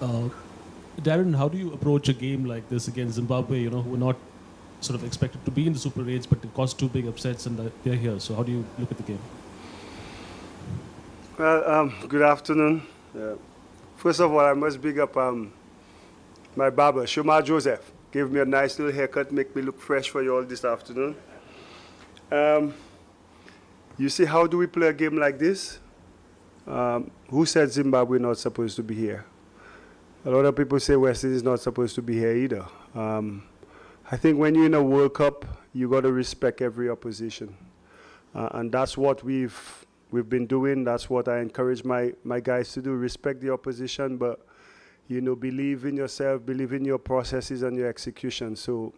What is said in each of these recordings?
Uh, Darren, how do you approach a game like this against Zimbabwe, who are not sort of expected to be in the Super 8s, but it caused two big upsets and they're here. So how do you look at the game? Well, good afternoon. First of all, I must big up my barber, Shuma Joseph. Gave me a nice little haircut, make me look fresh for you all this afternoon. You see, how do we play a game like this? Who said Zimbabwe not supposed to be here? A lot of people say West Indies is not supposed to be here either. I think when you're in a World Cup, you got to respect every opposition, and that's what we've been doing. That's what I encourage my guys to do: respect the opposition, but believe in yourself, believe in your processes and your execution. So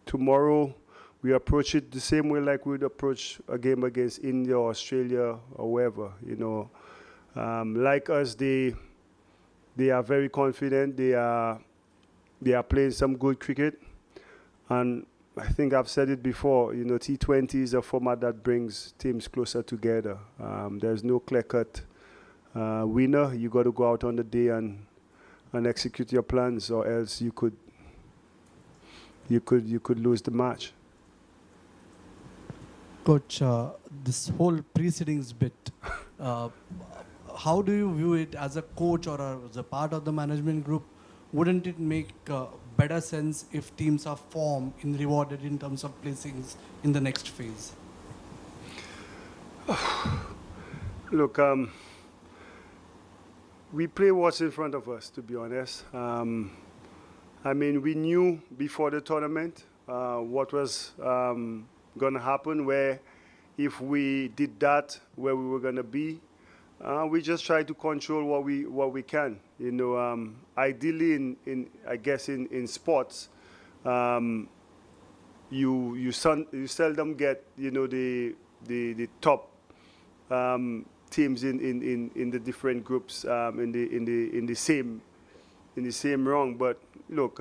tomorrow we approach it the same way like we'd approach a game against India or Australia or wherever. Like us, they are very confident. They are playing some good cricket, and I think I've said it before. T20 is a format that brings teams closer together. There's no clear-cut winner. You got to go out on the day and execute your plans, or else you could lose the match. Coach, this whole precedings bit, how do you view it as a coach or as a part of the management group? Wouldn't it make better sense if teams are formed and rewarded in terms of placings in the next phase? Look, we play what's in front of us, to be honest. I mean, we knew before the tournament what was going to happen, where if we did that, where we were going to be. We just try to control what we can. Ideally, in sports, you seldom get the top teams in the different groups in the same rung. But look,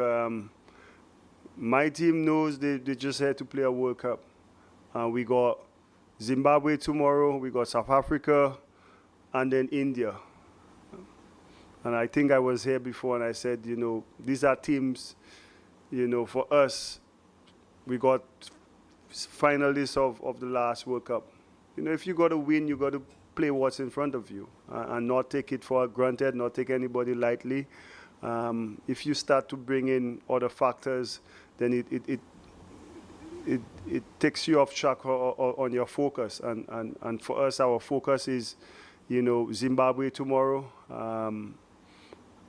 my team knows they just had to play a World Cup. We got Zimbabwe tomorrow. We got South Africa. And then India. And I think I was here before and I said, these are teams, for us, we got finalists of the last World Cup. If you got to win, you got to play what's in front of you and not take it for granted, not take anybody lightly. If you start to bring in other factors, then it takes you off track on your focus. And for us, our focus is, Zimbabwe tomorrow,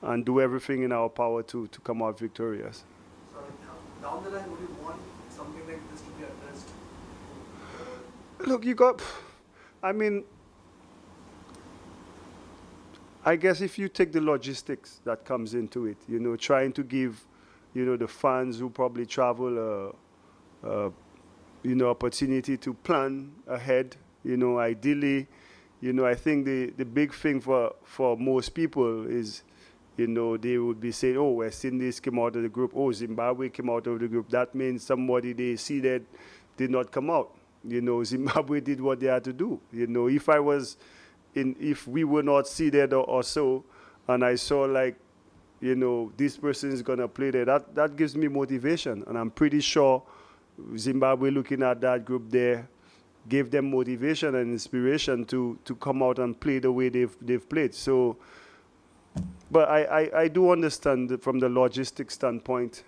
and do everything in our power to come out victorious. So down the line, would you want something like this to be addressed? Look, I guess if you take the logistics that comes into it, trying to give, the fans who probably travel, opportunity to plan ahead, ideally. I think the big thing for most people is, they would be saying, oh, West Indies came out of the group, oh, Zimbabwe came out of the group. That means somebody they seeded did not come out. Zimbabwe did what they had to do. If we were not seeded or so, and I saw this person is going to play there, that gives me motivation. And I'm pretty sure Zimbabwe, looking at that group there, gave them motivation and inspiration to come out and play the way they've played. So, but I do understand from the logistics standpoint,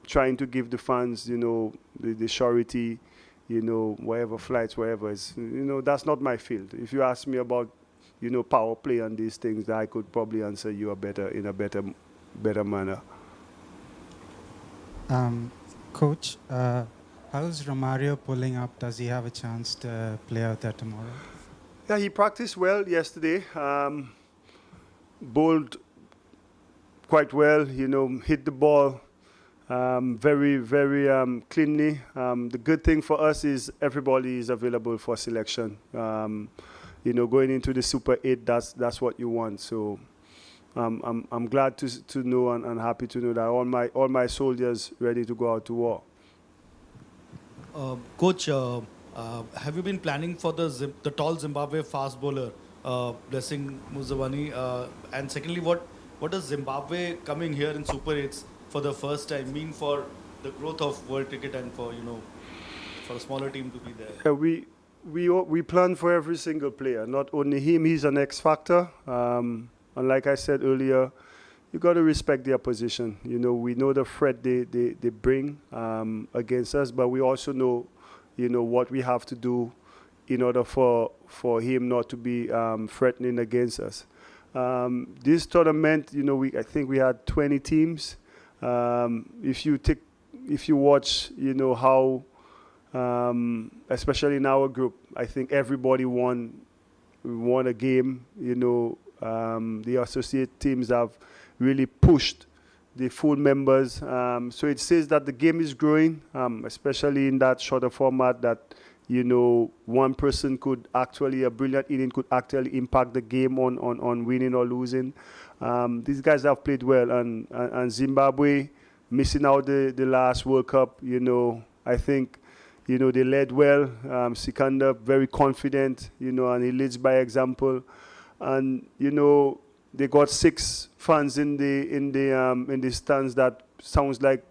trying to give the fans, the surety, whatever flights, wherever. That's not my field. If you ask me about, power play and these things, I could probably answer you in a better manner. Coach, how's Romario pulling up? Does he have a chance to play out there tomorrow? Yeah, he practiced well yesterday. Bowled quite well, hit the ball very, very cleanly. The good thing for us is everybody is available for selection. Going into the Super 8, that's what you want. So I'm glad to know and happy to know that all my soldiers ready to go out to war. Coach, have you been planning for the tall Zimbabwe fast bowler, Blessing Muzawani? And secondly, what what does Zimbabwe coming here in Super 8s for the first time mean for the growth of world cricket and for, for a smaller team to be there? We plan for every single player, not only him. He's an X factor. And like I said earlier, you got to respect their position. We know the threat they bring against us, but we also know, what we have to do in order for him not to be threatening against us. This tournament, I think we had 20 teams. If you watch, how, especially in our group, I think everybody won a game. The associate teams have really pushed the full members. So it says that the game is growing, especially in that shorter format that, one person a brilliant inning could actually impact the game on winning or losing. These guys have played well, and Zimbabwe missing out the last World Cup, I think, they led well. Sikandar very confident, and he leads by example. And, they got 6 fans in the stands that sounds like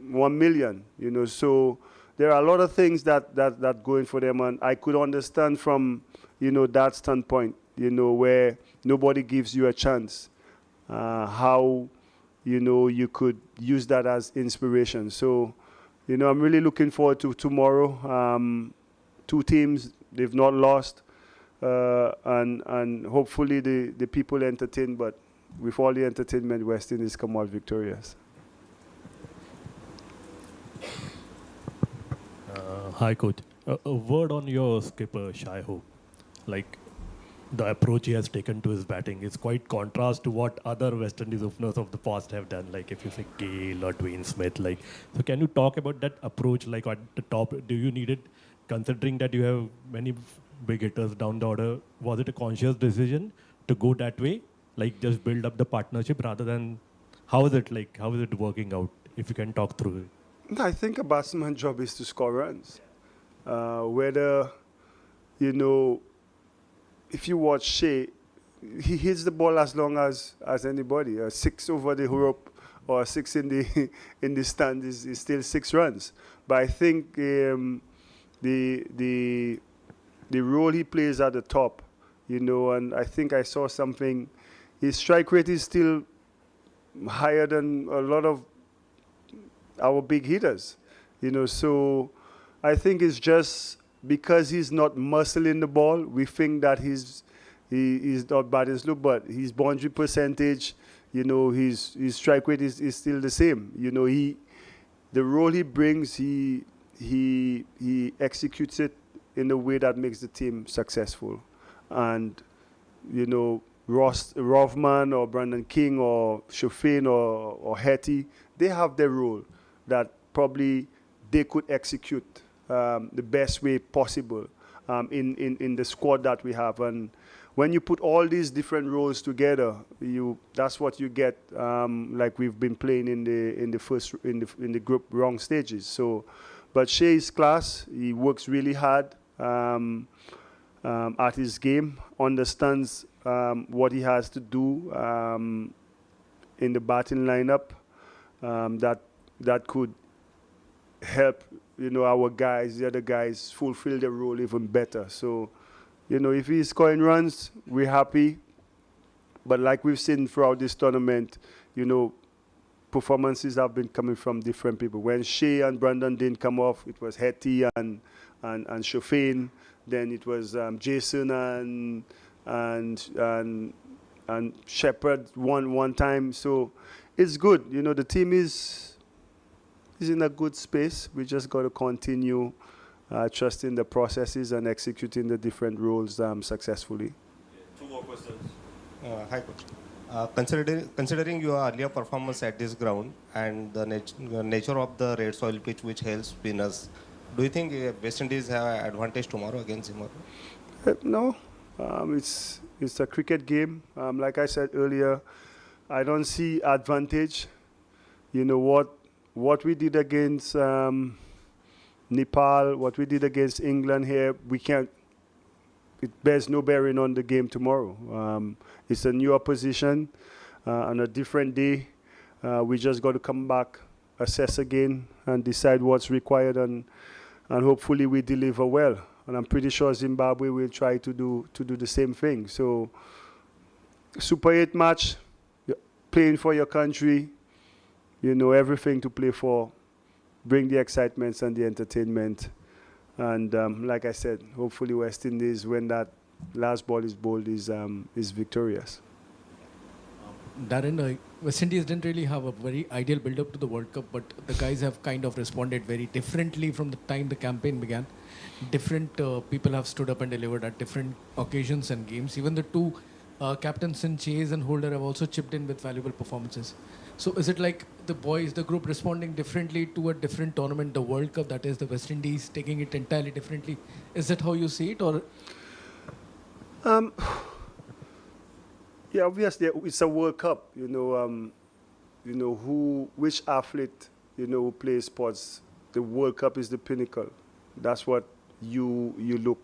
1 million, so there are a lot of things that going for them, and I could understand from, that standpoint, where nobody gives you a chance, how, you could use that as inspiration. So, I'm really looking forward to tomorrow. 2 teams, they've not lost, and hopefully the people entertained, but with all the entertainment, West Indies come out victorious. Hi, coach. A word on your skipper, Shai. Like, the approach he has taken to his batting is quite contrast to what other West Indies openers of the past have done. Like, if you say Gale or Dwayne Smith, so can you talk about that approach? Like, at the top, do you need it, considering that you have many big hitters down the order? Was it a conscious decision to go that way? Like, just build up the partnership rather than, how is it working out? If you can talk through it. I think a batsman's job is to score runs. Whether, if you watch Shai, he hits the ball as long as anybody. A 6 over the rope or a 6 in the stand is still 6 runs. But I think the role he plays at the top, and I think I saw something. His strike rate is still higher than a lot of our big hitters, so I think it's just because he's not muscling the ball, we think that he's not batting slow, but his boundary percentage, his strike rate is still the same. The role he brings, he executes it in a way that makes the team successful. And, Rothman or Brandon King or Shofin or Hetty, they have their role that probably they could execute the best way possible in the squad that we have. And when you put all these different roles together, that's what you get. Like we've been playing in the group wrong stages. So, but Shai is class. He works really hard at his game, understands what he has to do in the batting lineup that could help, our guys, the other guys, fulfill their role even better. So, if he's scoring runs, we're happy. But like we've seen throughout this tournament, performances have been coming from different people. When Shai and Brandon didn't come off, it was Hetty and Shofin. Then it was Jason and Shepherd one time. So it's good. The team is in a good space. We just got to continue trusting the processes and executing the different roles successfully. 2 more questions. Hi, coach. Considering your earlier performance at this ground and the nature of the red soil pitch which helps spinners, do you think West Indies have an advantage tomorrow against Zimbabwe? No. It's a cricket game. Like I said earlier, I don't see advantage. What we did against Nepal, what we did against England here, it bears no bearing on the game tomorrow. It's a new opposition. on a different day. We just got to come back, assess again, and decide what's required, and hopefully we deliver well. And I'm pretty sure Zimbabwe will try to do the same thing. So, Super 8 match, playing for your country, everything to play for, bring the excitements and the entertainment. And like I said, hopefully West Indies, when that last ball is bowled, is victorious. Darren, West Indies didn't really have a very ideal build-up to the World Cup, but the guys have kind of responded very differently from the time the campaign began. Different people have stood up and delivered at different occasions and games. Even the two captains in Chase and Holder have also chipped in with valuable performances. So is it like the boys, the group responding differently to a different tournament, the World Cup, that is the West Indies taking it entirely differently? Is that how you see it, or? Yeah, obviously it's a World Cup. Which athlete, who plays sports, the World Cup is the pinnacle. That's what you look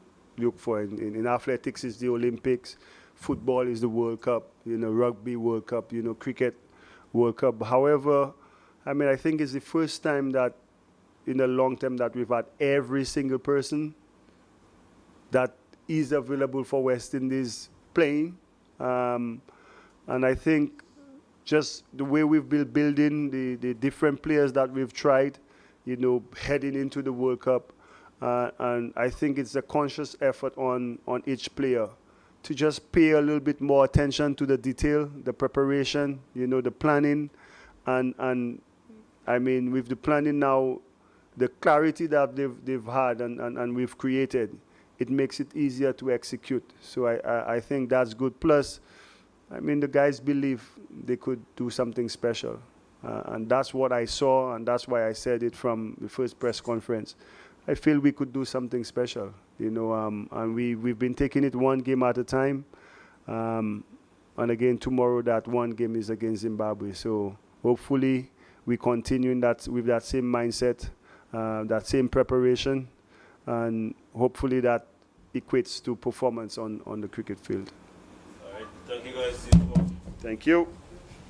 for. In athletics, it's the Olympics. Football is the World Cup. Rugby World Cup. Cricket World Cup. However, I think it's the first time that in a long time that we've had every single person that is available for West Indies playing. And I think just the way we've been building the different players that we've tried, heading into the World Cup. And I think it's a conscious effort on each player to just pay a little bit more attention to the detail, the preparation, the planning. And with the planning now, the clarity that they've had and we've created, it makes it easier to execute. So I think that's good. Plus, the guys believe they could do something special. And that's what I saw, and that's why I said it from the first press conference. I feel we could do something special, and we've been taking it one game at a time. And again, tomorrow that one game is against Zimbabwe. So hopefully we continue with that same mindset, that same preparation, and hopefully that equates to performance on the cricket field. All right. Thank you, guys. Thank you.